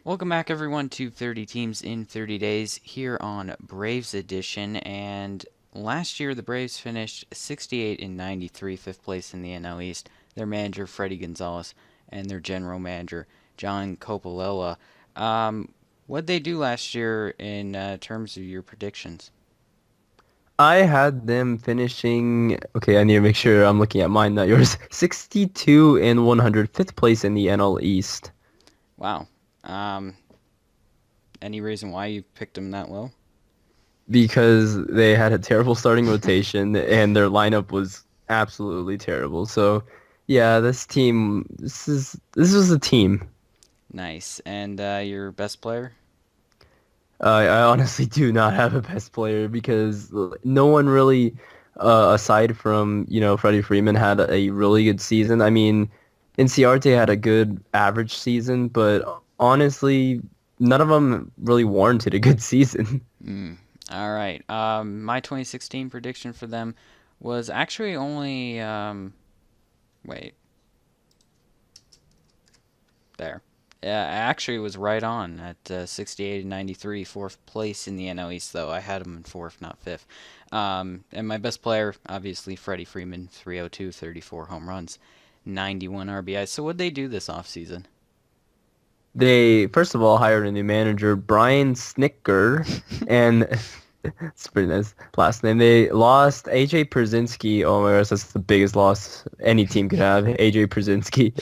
Welcome back, everyone, to 30 Teams in 30 Days here on Braves Edition. And last year, the Braves finished 68 and 93, fifth place in the NL East. Their manager, Freddie Gonzalez, and their general manager, John Coppola. What'd they do last year in terms of your predictions? I had them finishing. Okay, I need to make sure I'm looking at mine, not yours. 62 and 105th place in the NL East Wow. Um, any reason why you picked them that low? because they had a terrible starting rotation and their lineup was absolutely terrible. So, yeah, this was a team. Nice. And your best player? I honestly do not have a best player because no one really, aside from, Freddie Freeman had a really good season. I mean, Inciarte had a good average season, but honestly, none of them really warranted a good season. Mm. All right. My 2016 prediction for them was actually only wait, there. Yeah, actually it was right on at 68 and 93, fourth place in the NL East though. I had them in fourth, not fifth. And my best player, obviously Freddie Freeman, 302, 34 home runs, 91 RBI. So what'd they do this offseason? They, first of all, hired a new manager, Brian Snicker, and it's pretty nice last name. They lost AJ Pierzynski. Oh my gosh, that's the biggest loss any team could have. AJ Pierzynski,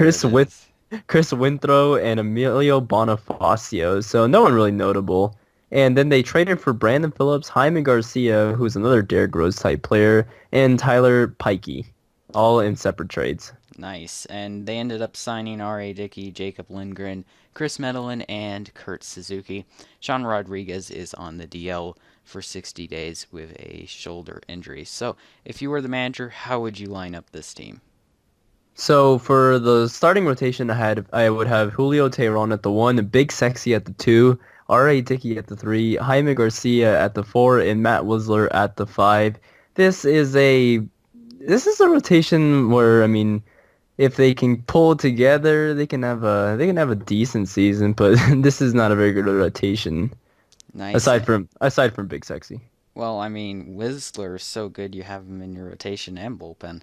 Yeah, it is. Chris Winthrow, and Emilio Bonifacio. So no one really notable. And then they traded for Brandon Phillips, Jaime Garcia, who's another Derrick Rose type player, and Tyler Pikey, all in separate trades. Nice. And they ended up signing R.A. Dickey, Jacob Lindgren, Chris Medellin, and Kurt Suzuki. Sean Rodriguez is on the DL for 60 days with a shoulder injury. So, if you were the manager, how would you line up this team? So for the starting rotation, I would have Julio Teheran at the one, Big Sexy at the two, R.A. Dickey at the three, Jaime Garcia at the four, and Matt Wisler at the five. This is a this is a rotation where, I mean, if they can pull it together, they can have a decent season, but this is not a very good rotation Nice. aside from Big Sexy. Well, I mean, Whistler is so good you have him in your rotation and bullpen.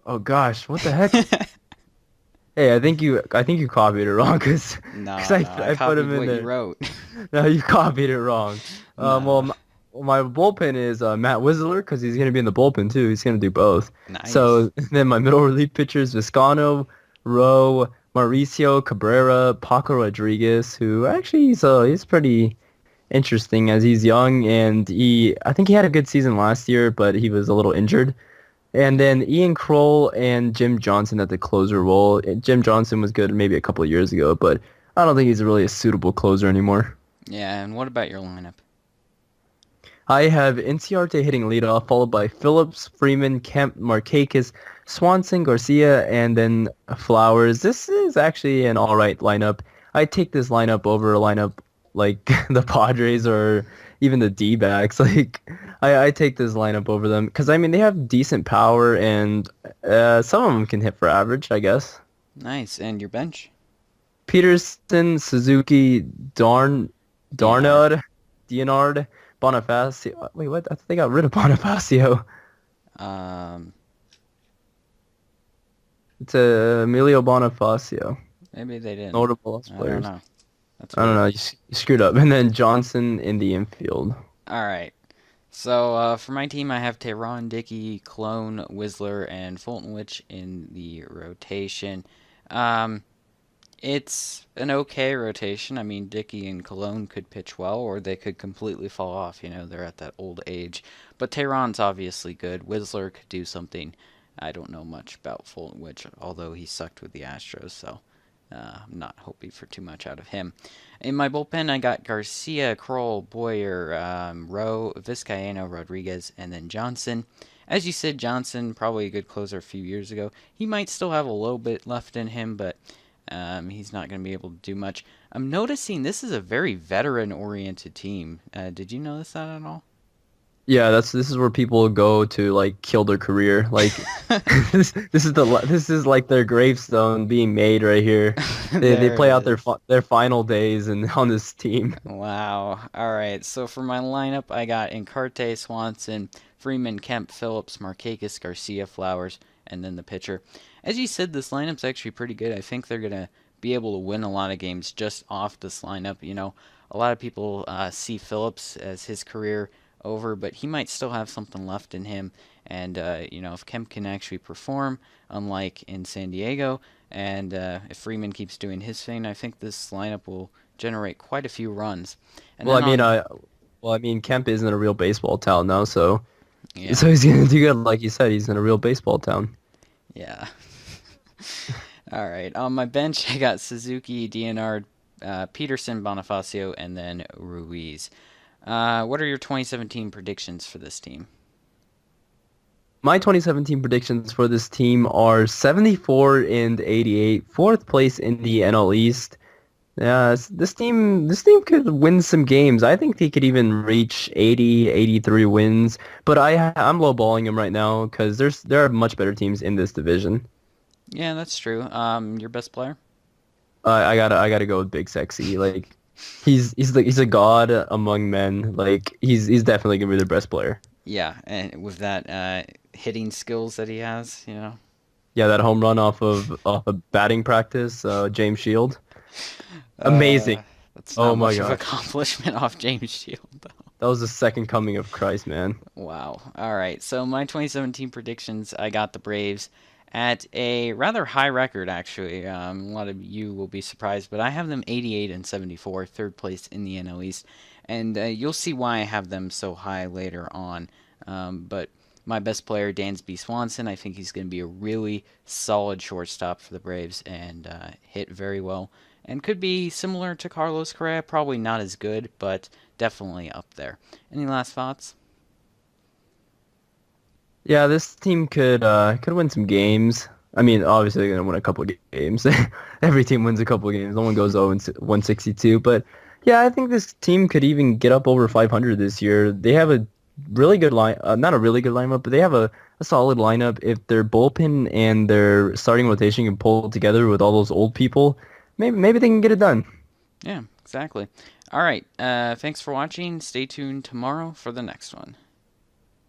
Oh gosh, what the heck? Hey, I think you copied it wrong because No, I no, I I put him copied in what you there. wrote. No, you copied it wrong. Well, No. my bullpen is Matt Wisler because he's gonna be in the bullpen too. He's gonna do both. So Nice. then my middle relief pitchers: Viscano, Rowe, Mauricio Cabrera, Paco Rodriguez, who actually he's pretty interesting as he's young and I think he had a good season last year, but he was a little injured. And then Ian Kroll and Jim Johnson at the closer role. Jim Johnson was good maybe a couple of years ago, but I don't think he's really a suitable closer anymore. Yeah, and what about your lineup? I have Inciarte hitting leadoff, followed by Phillips, Freeman, Kemp, Markakis, Swanson, Garcia, and then Flowers. This is actually an all right lineup. I take this lineup over a lineup like the Padres or even the D-backs. Like I take this lineup over them because I mean they have decent power and some of them can hit for average, I guess. Nice. And your bench? Peterson, Suzuki, DNR. Darnod, Leonard, Bonifacio. Wait, what? I thought they got rid of Bonifacio. Um, It's Emilio Bonifacio, Maybe they didn't. notable lost I don't players. know. That's I don't weird. know. You screwed up. And then Johnson in the infield. All right. So for my team, I have Tehran, Dickey, Clone, Whistler, and Fultonwich in the rotation. Um, it's an okay rotation. I mean, Dickey and Cologne could pitch well, or they could completely fall off. You know, they're at that old age. But Tehran's obviously good. Whistler could do something. I don't know much about Fultonwich, although he sucked with the Astros, so I'm not hoping for too much out of him. In my bullpen, I got Garcia, Kroll, Boyer, Rowe, Vizcaino, Rodriguez, and then Johnson. As you said, Johnson, probably a good closer a few years ago. He might still have a little bit left in him, but he's not going to be able to do much. I'm noticing this is a very veteran oriented team. Did you notice that at all? Yeah, this is where people go to like kill their career. Like this is like their gravestone being made right here. They There it play out is. their final days and on this team. Wow. All right. So for my lineup, I got Encarte, Swanson, Freeman, Kemp, Phillips, Markakis, Garcia, Flowers, and then the pitcher. As you said, this lineup's actually pretty good. I think they're gonna be able to win a lot of games just off this lineup. A lot of people see Phillips as his career over, but he might still have something left in him. And if Kemp can actually perform, unlike in San Diego, and if Freeman keeps doing his thing, I think this lineup will generate quite a few runs. And Well, then on, I mean, Kemp isn't a real baseball town now, so yeah, he's gonna do good. Like you said, he's in a real baseball town. yeah. All right. On my bench, I got Suzuki, DNR, Peterson, Bonifacio, and then Ruiz. What are your 2017 predictions for this team? My 2017 predictions for this team are 74 and 88, fourth place in the NL East. Yeah, this team could win some games. I think they could even reach 80, 83 wins, but I'm lowballing them right now because there are much better teams in this division. Yeah, that's true. Your best player? I gotta go with Big Sexy. Like he's a god among men. Like he's definitely gonna be the best player. Yeah, and with that hitting skills that he has. Yeah, that home run off of batting practice, James Shield, amazing. Uh, that's not Oh my much of an gosh, accomplishment off James Shield. that was the second coming of Christ, man. Wow. All right. So my 2017 predictions, I got the Braves at a rather high record, actually. A lot of you will be surprised, but I have them 88 and 74, third place in the NL East, and you'll see why I have them so high later on. But my best player, Dansby Swanson, I think he's going to be a really solid shortstop for the Braves and hit very well. And could be similar to Carlos Correa, probably not as good, but definitely up there. Any last thoughts? Yeah, this team could win some games. I mean, obviously they're gonna win a couple of games. Every team wins a couple of games. No one goes 0 and 162. But yeah, I think this team could even get up over 500 this year. They have a really good not a really good lineup, but they have a solid lineup. If their bullpen and their starting rotation can pull together with all those old people, maybe they can get it done. Yeah, exactly. All right. Thanks for watching. Stay tuned tomorrow for the next one.